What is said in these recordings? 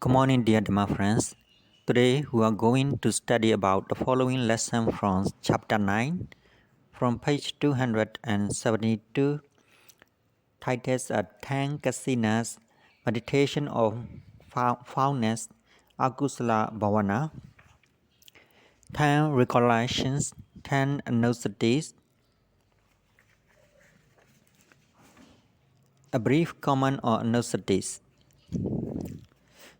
Good morning, dear Dhamma friends. Today we are going to study about the following lesson from chapter 9 from page 272, titled Ten Kasinas, Meditation of Foulness, Akusala Bhavana, 10 Recollections, 10 Anussatis, a brief comment on Anussatis.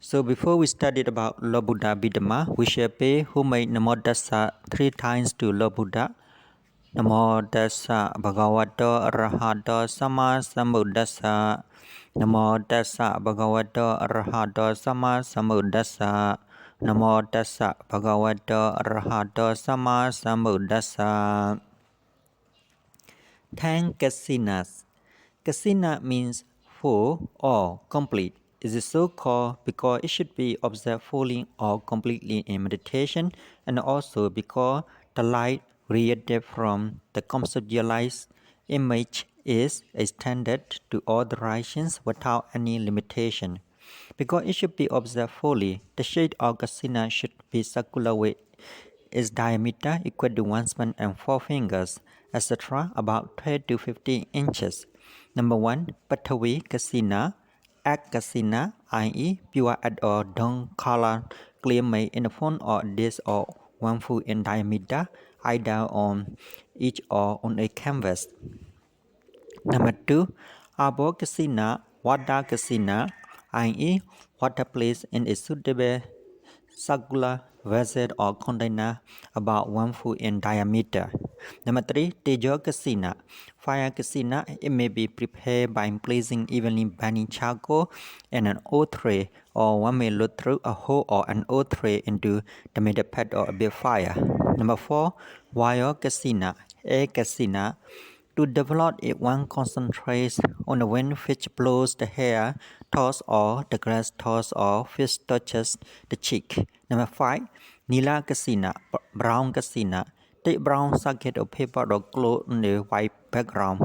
So before we studied about Lord Buddha Abhidhammar, we shall pay homage Namo Tassa 3 times to Lord Buddha. Namo Tassa Bhagavato Arahato Sama Sambuddhassa. Namo Tassa Bhagavato Arahato Sama Sambuddhassa. Namo Tassa Bhagavato Arahato Sama Sambuddhassa. 10 Kasinas. Kasina means full or complete. It is so called because it should be observed fully or completely in meditation, and also because the light radiated from the conceptualized image is extended to all directions without any limitation. Because it should be observed fully, the shade of Kasina should be circular with its diameter equal to 1 span and 4 fingers, etc., about 12 to 15 inches. Number 1. Patavi Kasina, Ak Kasina, i.e., pure at or don't color, clear made in the form or this or 1 foot in diameter, either on each or on a canvas. Number 2. Arbor Kasina, Water Kasina, i.e., water placed in a suitable circular vessel or container about 1 foot in diameter. Number 3. Tejo Kasina, Fire Kasina. It may be prepared by placing evenly burning charcoal in an old tray, or one may look through a hole or an old tray into the middle part of a big fire. Number 4. Wire Kasina, Air Kasina. To develop it, one concentrates on the wind which blows the hair toss or the grass toss or fish touches the cheek. Number 5. Nila Kasina, Brown Kasina. Take brown socket of paper or cloth on the white background.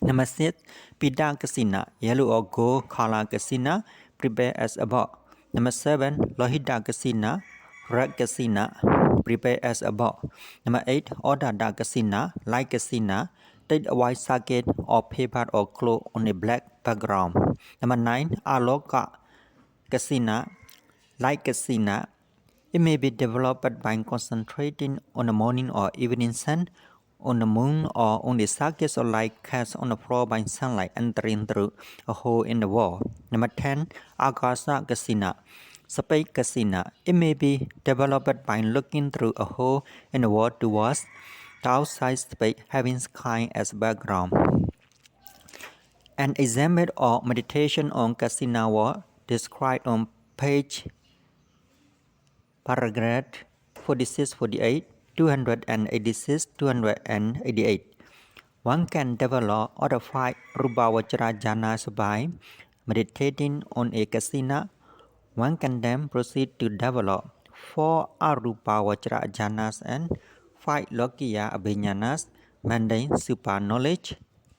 Number 6. Pida Kasina, Yellow or gold color Kasina, prepare as above. Number 7. Lohita Kasina, Red Kasina, prepare as above. Number 8. Odada Kasina, Light Kasina. Take a white socket or paper or cloth on a black background. Number 9. Aloka Kasina, Light Kasina. It may be developed by concentrating on the morning or evening sun, on the moon, or on the sockets of light cast on the floor by sunlight entering through a hole in the wall. Number 10. Akasa Kasina, Space Kasina. It may be developed by looking through a hole in the wall towards the outside space, having sky as background. An example of meditation on Kasina was described on page paragraph 46-48, 286, 288. One can develop all the 5 Rupavachara jhanas by meditating on a Kasina. One can then proceed to develop 4 Arupavachara jhanas and 5 Lokiya Abhiñanas, mundane super knowledge,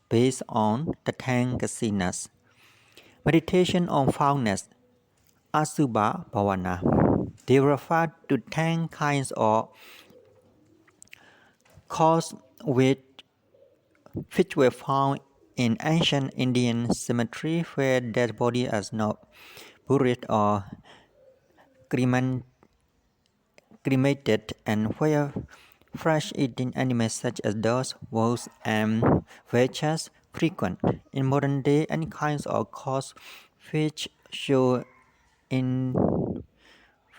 based on the 10 Kasinas. Meditation on foulness, Asubha Bhavana. They refer to 10 kinds of cause which were found in ancient Indian cemetery where dead bodies are not buried or cremated, and where flesh-eating animals such as dogs, wolves, and vultures frequent. In modern day, any kinds of cause which show in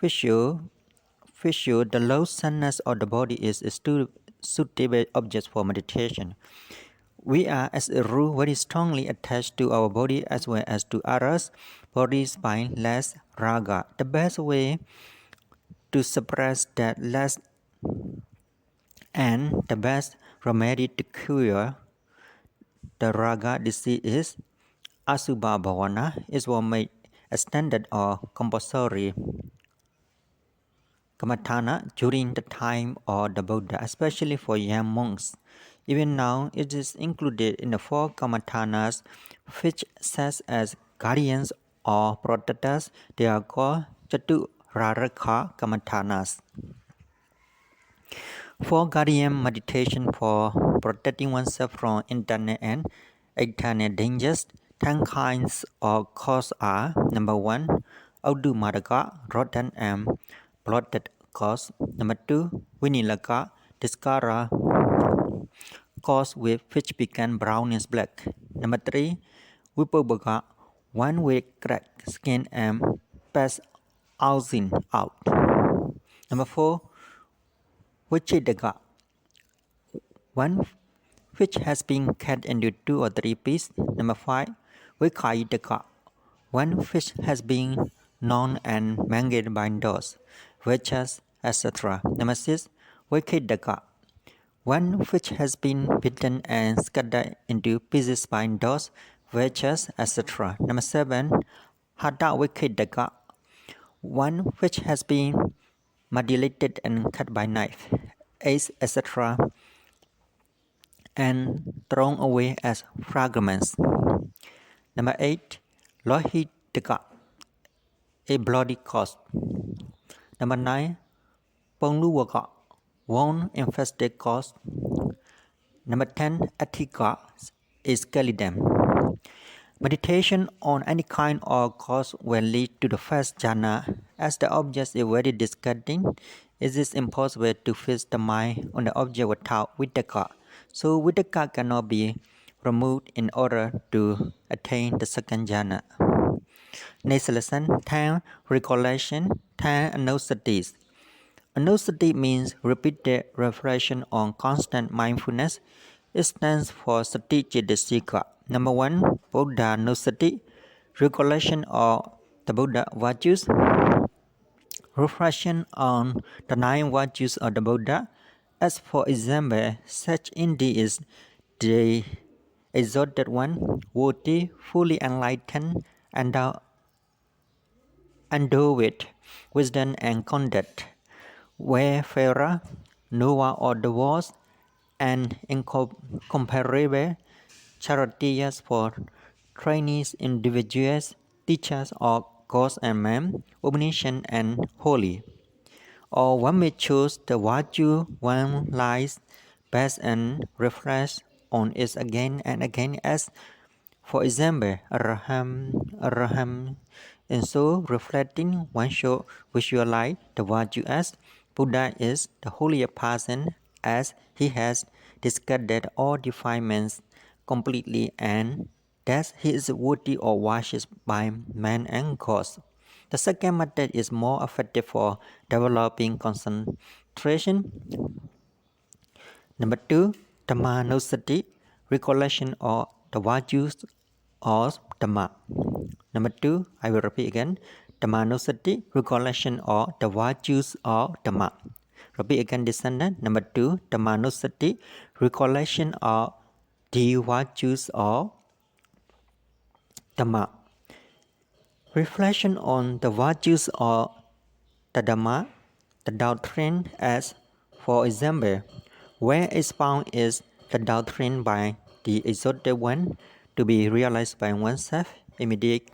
the low soundness of the body is a suitable object for meditation. We are, as a rule, very strongly attached to our body as well as to others' bodies by less raga. The best way to suppress that less and the best remedy to cure the raga disease is Asubha Bhavana. It was made a standard or compulsory Kammatthana during the time of the Buddha, especially for young monks. Even now, it is included in the 4 Kammatthanas, which serve as guardians or protectors, they are called Chaturaraka Kammathanas. For guardian meditation for protecting oneself from internal and external dangers, 10 kinds of cause are: number 1, Audumadaka, rotten and blotted cause; number 2, Vinilaka, discara, cause with which become brownish black; number 3, Vipobaka, one with cracked skin and pass oozing out; number 4, Vichidaka, one which has been cut into 2 or 3 pieces; number 5, Vikaidaka, one which has been gnawn and mangled by dogs, witches, etc. Number 6, Vikidaka, one which has been bitten and scattered into pieces by dogs, witches, etc. Number 7, Hata Vikidaka, one which has been mutilated and cut by knife, axe, etc., and thrown away as fragments. Number 8, Lohitaka, a bloody corpse. Number 9, Pongluwaka, worm-infested corpse. Number 10, Atika, a skeleton. Meditation on any kind of cause will lead to the first jhana. As the object is very disgusting, it is impossible to fix the mind on the object without vitaka. So vitaka cannot be removed in order to attain the second jhana. Next lesson, 10 recollection, 10 Anussati. Anussati means repeated reflection on constant mindfulness. It stands for Sati Chittasika. Number 1, Buddha Anussati, recollection of the Buddha virtues. Reflection on the 9 virtues of the Buddha. As for example, such indeed is the exalted one, worthy, fully enlightened, and endowed with wisdom and conduct, wayfarer, knower of the world, and incomparable charities for trainees, individuals, teachers of gods and men, omniscient and holy. Or one may choose the virtue one likes best and reflect on it again and again, as for example, Araham. And so, reflecting, one should visualize the virtue as Buddha is the holier person, as he has discarded all defilements completely, and that he is worthy of worship by men and gods. The second method is more effective for developing concentration. Number 2, Dhammanussati, recollection of the virtues of Dhamma. Number 2, I will repeat again, Dhammanussati, recollection of the virtues of Dhamma. Repeat again this sentence. Number 2, Dhammanussati, recollection of the virtues of Dhamma. Reflection on the virtues of the Dhamma, the doctrine, as for example, where is found is the doctrine by the exalted one to be realized by oneself, immediate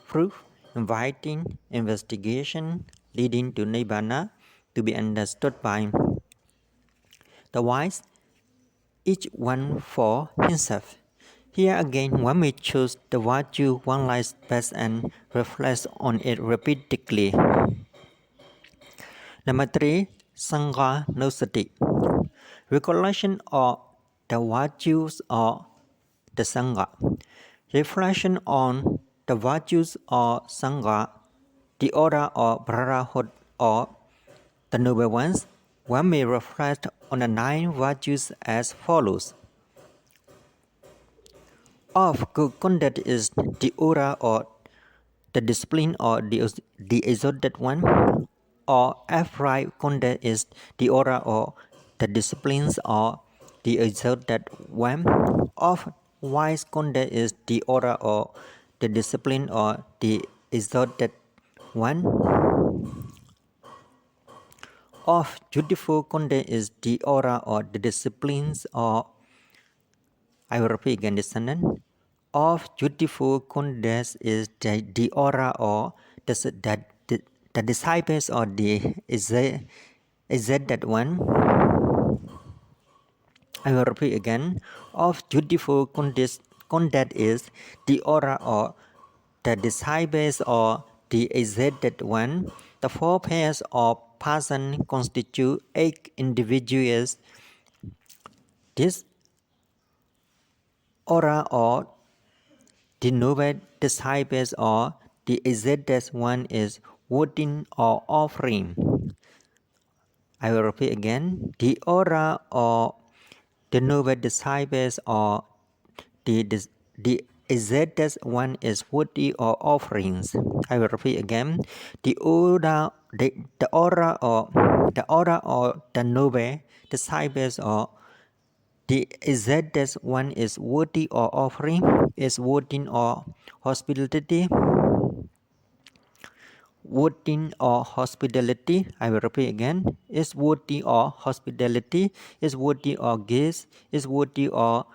proof, inviting investigation, leading to nibbana, to be understood by the wise, each one for himself. Here again, one may choose the virtue one likes best and reflects on it repeatedly. Number 3, Sangha-nussati, recollection of the virtues of the Sangha. Reflection on the virtues of Sangha, the order of brotherhood or the noble ones. One may reflect on the 9 virtues as follows. Of good conduct is the order or the discipline or the exalted one, or upright conduct is the order or the disciplines or the exalted one. Of wise conduct is the order or the discipline or the exalted one. Of dutiful conduct is the order or the disciplines or, I will repeat again this sentence. of beautiful goddess is the aura or the disciples or the is that one? I will repeat again. Of beautiful goddess is the aura or the disciples or the exalted one. The four pairs of persons constitute 8 individuals. This aura or the noble disciples or the exalted one is voting or offering. I will repeat again. The aura or the noble disciples or the exalted one is worthy or offerings. I will repeat again. The aura or the noble disciples or the exalted one is worthy or offering, is voting or hospitality. Voting or hospitality, I will repeat again, is worthy or hospitality, is worthy or gaze, is worthy or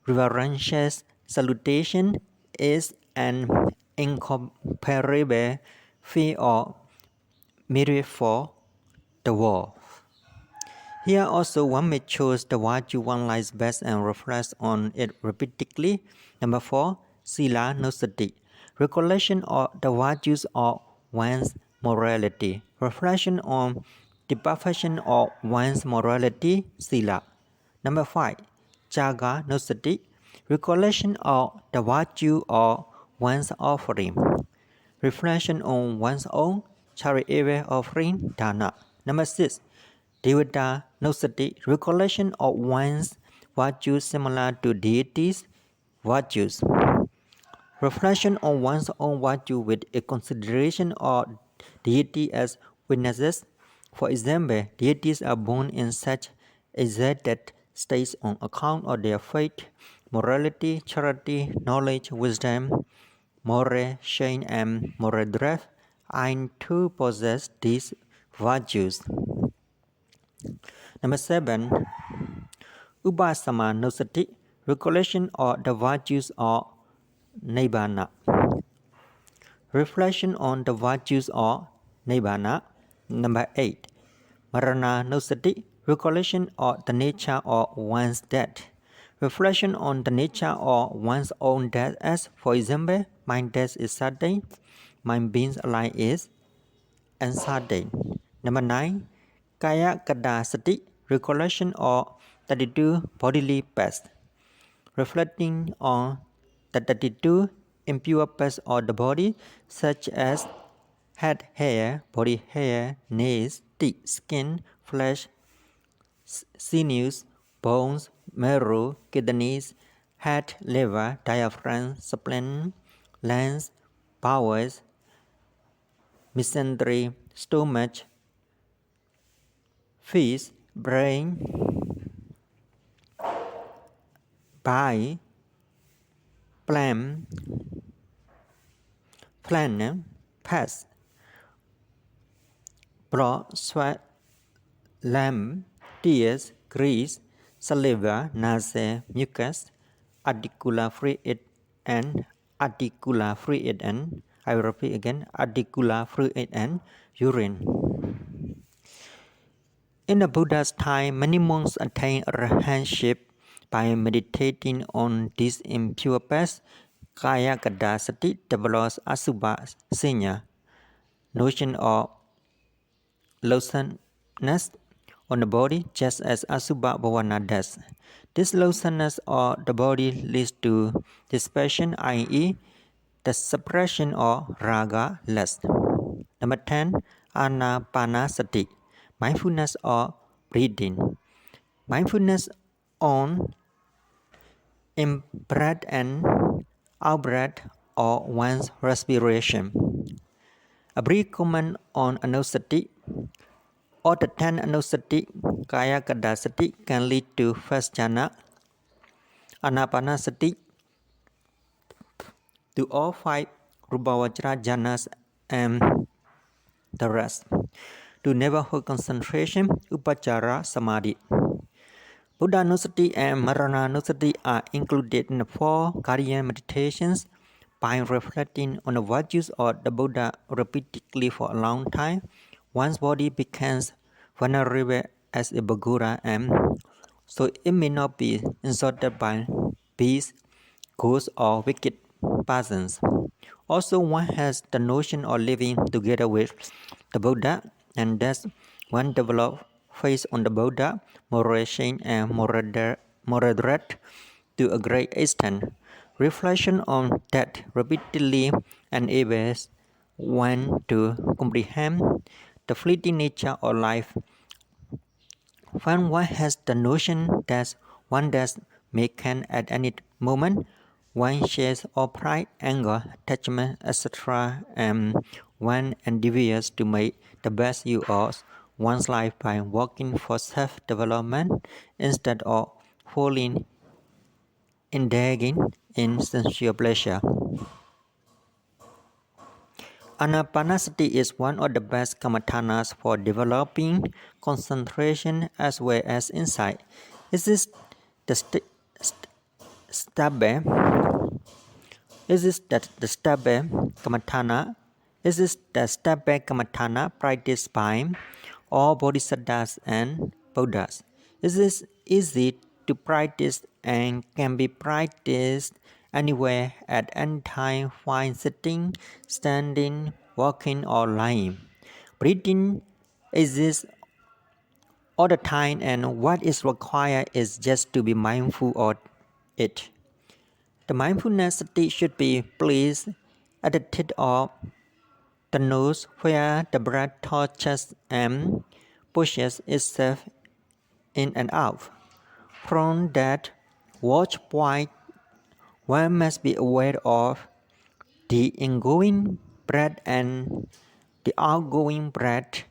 reverential salutation, is an incomparable fee or merit for the world. Here also one may choose the virtue one likes best and reflect on it repeatedly. Number 4. Sila Nosati. Recollection of the virtues of one's morality. Reflection on the perfection of one's morality. Sila. Number 5. Jaga Nosati. Recollection of the virtue of one's offering. Reflection on one's own charitable offering. Dana. Number 6. Devata Nosati, recollection of one's virtues similar to deities' virtues. Reflection on one's own virtue with a consideration of deity as witnesses. For example, deities are born in such exalted states on account of their faith, morality, charity, knowledge, wisdom, moral shame, and moral drive. I too possess these virtues. Number 7. Upasamanossati, recollection of the virtues of Nibbana. Reflection on the virtues of Nibbana. Number 8. Marananussati, recollection of the nature of one's death. Reflection on the nature of one's own death as, for example, my death is sudden, my being alive is uncertain. Number 9. Kaya Kadasati, recollection of 32 bodily paths. Reflecting on the 32 impure parts of the body, such as head hair, body hair, nails, teeth, skin, flesh, sinews, bones, marrow, kidneys, head, liver, diaphragm, spleen, lungs, bowels, mesentery, stomach, fish, brain, bile, plant, pest, blood, sweat, lamb, tears, grease, saliva, nausea, mucus, articular fluid, and I will repeat again, articular fluid and urine. In the Buddha's time, many monks attained arahantship by meditating on these impure paths. Kaya Kadasati develops Asubha Senya, notion of looseness on the body, just as Asubha Bhavana does. This looseness of the body leads to dispassion, i.e., the suppression of raga, lust. Number 10. Anapanasati, mindfulness of breathing. Mindfulness on in-breath and out-breath or one's respiration. A brief comment on Anussati. All the 10 Anussati, Kaya Kadasati, can lead to first jhana, Anapanasati to all 5 Rubavajra jhanas and the rest. To neighborhood concentration, Upachara Samadhi. Buddha Anussati and Marana Anussati are included in the four guardian meditations. By reflecting on the virtues of the Buddha repeatedly for a long time, one's body becomes vulnerable as a Bagura, and so it may not be insulted by beasts, ghosts, or wicked persons. Also, one has the notion of living together with the Buddha, and thus one develops faith on the Buddha, moderation, and moderate to a great extent. Reflection on that repeatedly enables one to comprehend the fleeting nature of life. When one has the notion that one does make can at any moment, one shares all pride, anger, attachment, etc., and one endeavors to make the best use of one's life by working for self-development instead of falling indulging in sensual pleasure. Anapanasati is one of the best kammatthanas for developing concentration as well as insight. It is the stable. It is the stable kammattana. It is the stable kammattana practiced by all bodhisattvas and buddhas. It is easy to practice and can be practiced anywhere at any time while sitting, standing, walking, or lying. Breathing exists all the time, and what is required is just to be mindful of it. The mindfulness state should be placed at the tip of the nose where the breath touches and pushes itself in and out. From that watch point, one must be aware of the ingoing breath and the outgoing breath.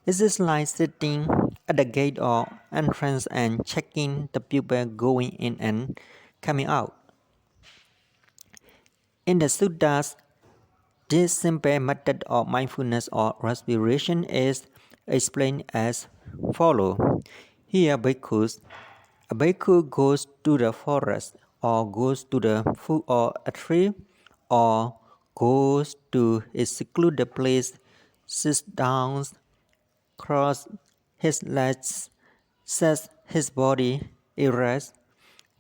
This is like sitting at the gate or entrance and checking the pupil going in and coming out. In the suttas, this simple method of mindfulness or respiration is explained as follows. Here, a bhikkhu goes to the forest, or goes to the foot of a tree, or goes to a secluded place, sits down, crosses his legs, sets his body erect,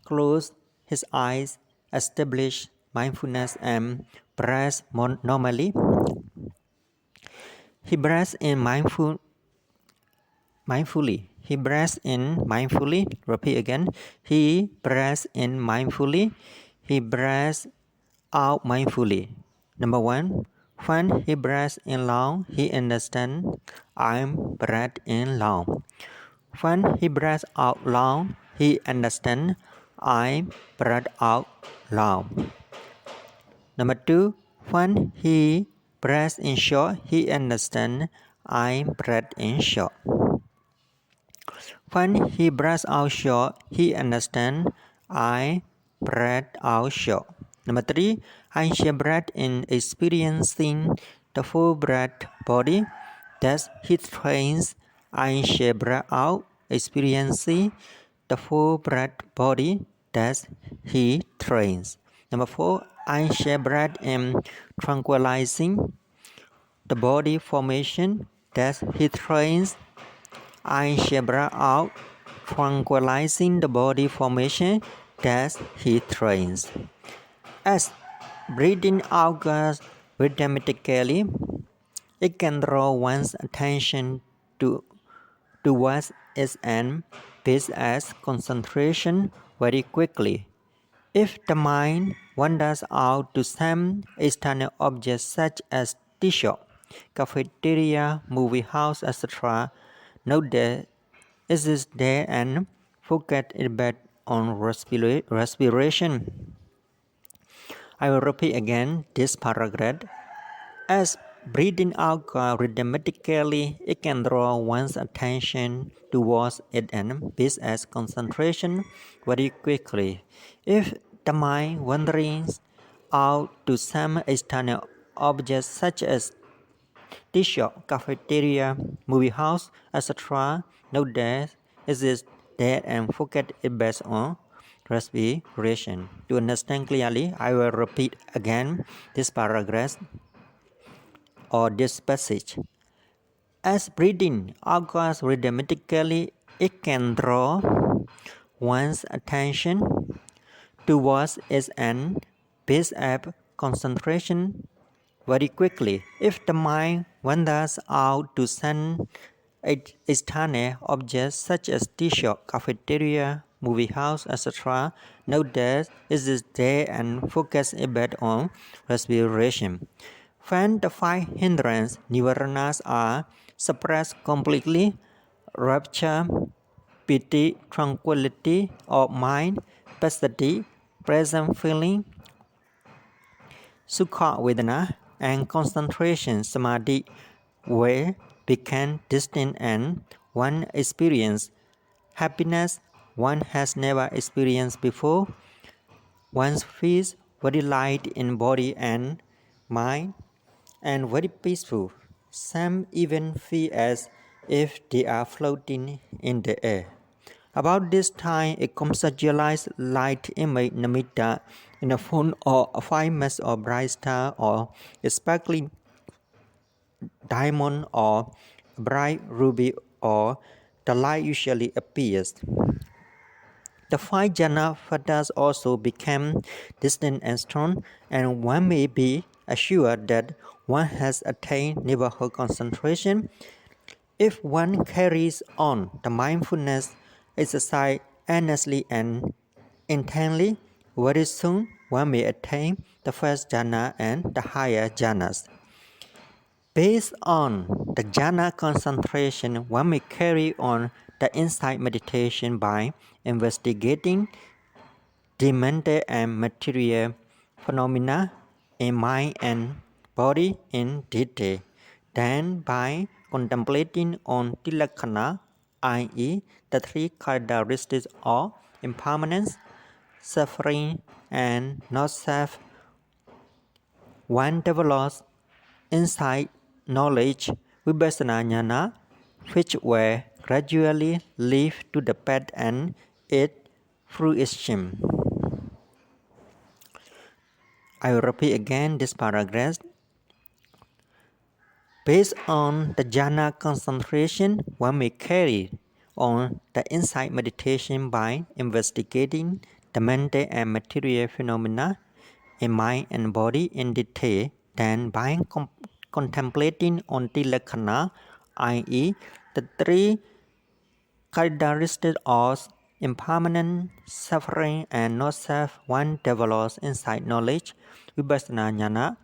closes his eyes, establish mindfulness, and breathes normally. He breathes in mindfully. He breathes in mindfully. Repeat again. He breathes in mindfully. He breathes out mindfully. Number one, when he breathes in long, he understands I'm breath in long. When he breathes out long, he understands I'm breath out long. Number two, when he breathes in short, he understands I'm breath in short. When he breathes out short, he understands I breathe out short. Number three, I shall breath in experiencing the full breath body. Thus he trains I shall breath out experiencing the full breath body. Thus he trains. Number four, I shall breath in tranquilizing the body formation. Thus he trains I shall breath out, tranquilizing the body formation that he trains. As breathing out goes rhythmically, it can draw one's attention towards its end, this as concentration very quickly. If the mind wanders out to some external objects such as tea shop, cafeteria, movie house, etc., note that it is there and forget it back on respiration. I will repeat again this paragraph. As breathing out rhythmically, it can draw one's attention towards it and this as concentration very quickly. If the mind wanders out to some external objects such as tea shop, cafeteria, movie house, etc., note that it is that and forget it based on respiration. To understand clearly, I will repeat again this paragraph or this passage. As breathing occurs rhythmically, it can draw one's attention towards its end, build up concentration very quickly. If the mind wanders out to some external objects such as tea shop, cafeteria, movie house, etc., note that it is there and focus a bit on respiration. When the five hindrance nivaranas are suppressed completely, rapture, piti, tranquility of mind, passaddhi, present feeling, Sukha Vedana, and concentration Samadhi where become distinct and one experience happiness one has never experienced before. One feels very light in body and mind and very peaceful. Some even feel as if they are floating in the air. About this time, a conceptualized light image namitta in a phone or a fine mass of bright star or a sparkling diamond or bright ruby or the light usually appears. The five jhana phatas also became distinct and strong, and one may be assured that one has attained neighborhood concentration. If one carries on the mindfulness exercise earnestly and intently, very soon one may attain the first jhana and the higher jhanas. Based on the jhana concentration, one may carry on the insight meditation by investigating the mental and material phenomena in mind and body in detail. Then, by contemplating on tilakkhana, i.e., the three characteristics of impermanence, suffering, and not self, one develops insight, knowledge, vipassana jnana, which will gradually lead to the path and its fruition. I will repeat again this paragraph. Based on the jhana concentration, one may carry on the insight meditation by investigating the mental and material phenomena in mind and body in detail, then by contemplating on the lakkhana, i.e., the three characteristics of impermanent, suffering, and not self, one develops insight knowledge, vipassana jnana,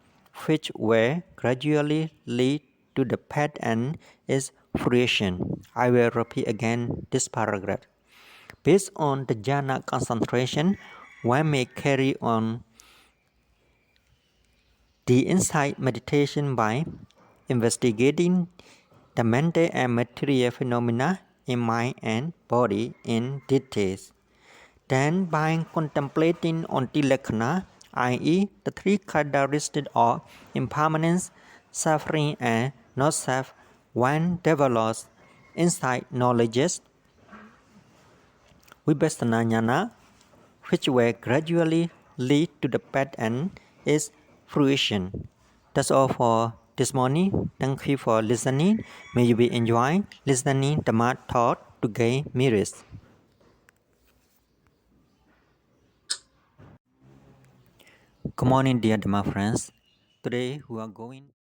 which will gradually lead to the path and its fruition. I will repeat again this paragraph. Based on the jhana concentration, one may carry on the insight meditation by investigating the mental and material phenomena in mind and body in details. Then by contemplating on the lakkhana, i.e., the three characteristics of impermanence, suffering, and not self, one develops insight knowledges, vipassana jnana, which will gradually lead to the path and its fruition. That's all for this morning. Thank you for listening. May you be enjoying listening Dhamma thought to gain mirrors. Good morning, dear Dhamma friends. Today we are going